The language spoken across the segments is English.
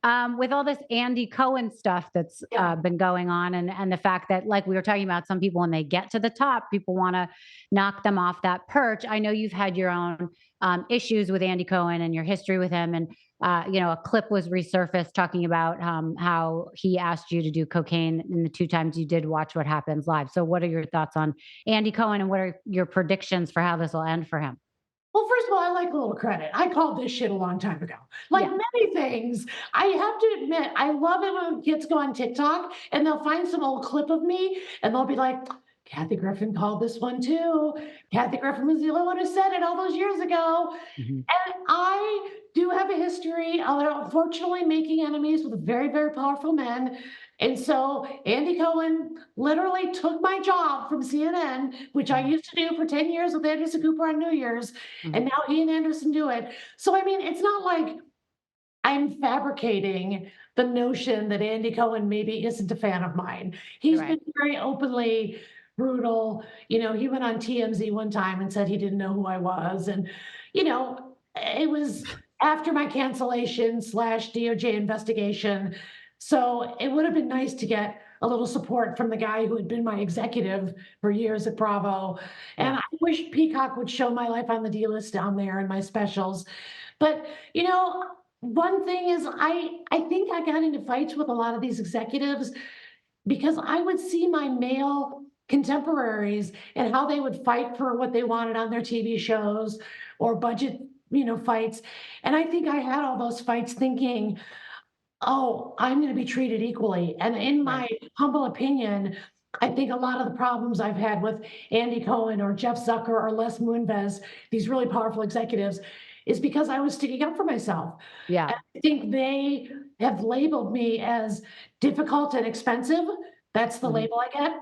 With all this Andy Cohen stuff that's Yeah. been going on, and the fact that, like we were talking about, some people when they get to the top, people want to knock them off that perch. I know you've had your own issues with Andy Cohen and your history with him, and a clip was resurfaced talking about how he asked you to do cocaine in the two times you did Watch What Happens Live. So, what are your thoughts on Andy Cohen, and what are your predictions for how this will end for him? Well, first of all, I like a little credit. I called this shit a long time ago. Like Yeah, many things, I have to admit, I love it when kids go on TikTok and they'll find some old clip of me and they'll be like, Kathy Griffin called this one too. Kathy Griffin was the only one who said it all those years ago. hmm, And I do have a history of unfortunately making enemies with very, very powerful men. And so Andy Cohen literally took my job from CNN, which I hmm, used to do for 10 years with Anderson Cooper on New Year's, and hmm. now he and Anderson do it. So, I mean, it's not like I'm fabricating the notion that Andy Cohen maybe isn't a fan of mine. He's Right. been very openly brutal. He went on TMZ one time and said he didn't know who I was. And, it was after my cancellation slash DOJ investigation. So it would have been nice to get a little support from the guy who had been my executive for years at Bravo. Yeah. And I wish Peacock would show my life on the D list down there and my specials. But, you know, one thing is I think I got into fights with a lot of these executives because I would see my male contemporaries and how they would fight for what they wanted on their TV shows or budget, fights. And I think I had all those fights thinking, oh, I'm going to be treated equally. And in Right. my humble opinion, I think a lot of the problems I've had with Andy Cohen or Jeff Zucker or Les Moonves, these really powerful executives, is because I was sticking up for myself. Yeah. And I think they have labeled me as difficult and expensive. That's the Mhm. label I get.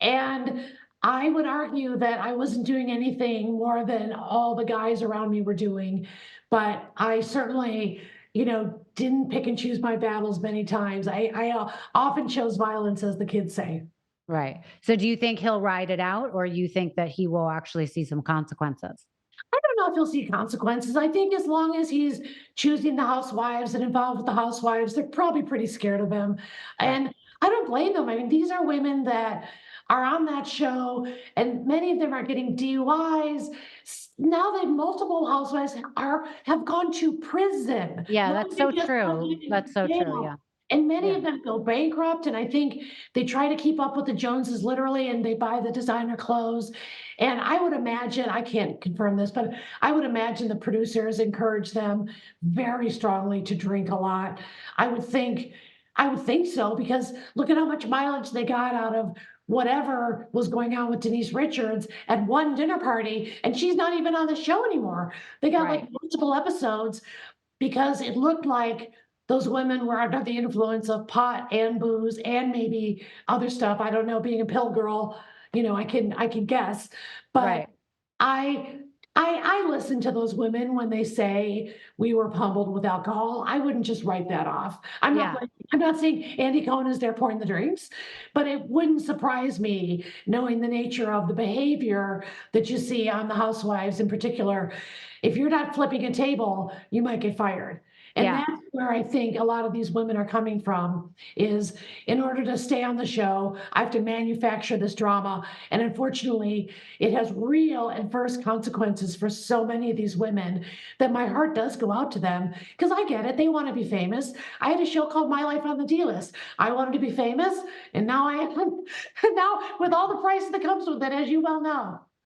And I would argue that I wasn't doing anything more than all the guys around me were doing. But I certainly, didn't pick and choose my battles many times. I often chose violence, as the kids say. Right. So do you think he'll ride it out, or you think that he will actually see some consequences? I don't know if he'll see consequences. I think as long as he's choosing the housewives and involved with the housewives, they're probably pretty scared of him. Right. And I don't blame them. I mean, these are women that are on that show, and many of them are getting DUIs. Now they multiple housewives have gone to prison. Yeah, One that's so they just true. ended That's so in true, jail. yeah. And many Yeah. of them go bankrupt. And I think they try to keep up with the Joneses literally, and they buy the designer clothes. And I would imagine, I can't confirm this, but I would imagine the producers encourage them very strongly to drink a lot. I would think I would think so because look at how much mileage they got out of whatever was going on with Denise Richards at one dinner party, and she's not even on the show anymore. They got like Right. multiple episodes because it looked like those women were under the influence of pot and booze and maybe other stuff. I don't know, being a pill girl, I can guess. But Right. I I listen to those women when they say we were pummeled with alcohol. I wouldn't just write that off. Yeah. I'm not saying Andy Cohen is there pouring the drinks, but it wouldn't surprise me knowing the nature of the behavior that you see on the housewives in particular. If you're not flipping a table, you might get fired. And Yeah. that's where I think a lot of these women are coming from is in order to stay on the show, I have to manufacture this drama. And unfortunately, it has real adverse consequences for so many of these women that my heart does go out to them because I get it. They want to be famous. I had a show called My Life on the D List. I wanted to be famous, and now I am. Now, with all the price that comes with it, as you well know.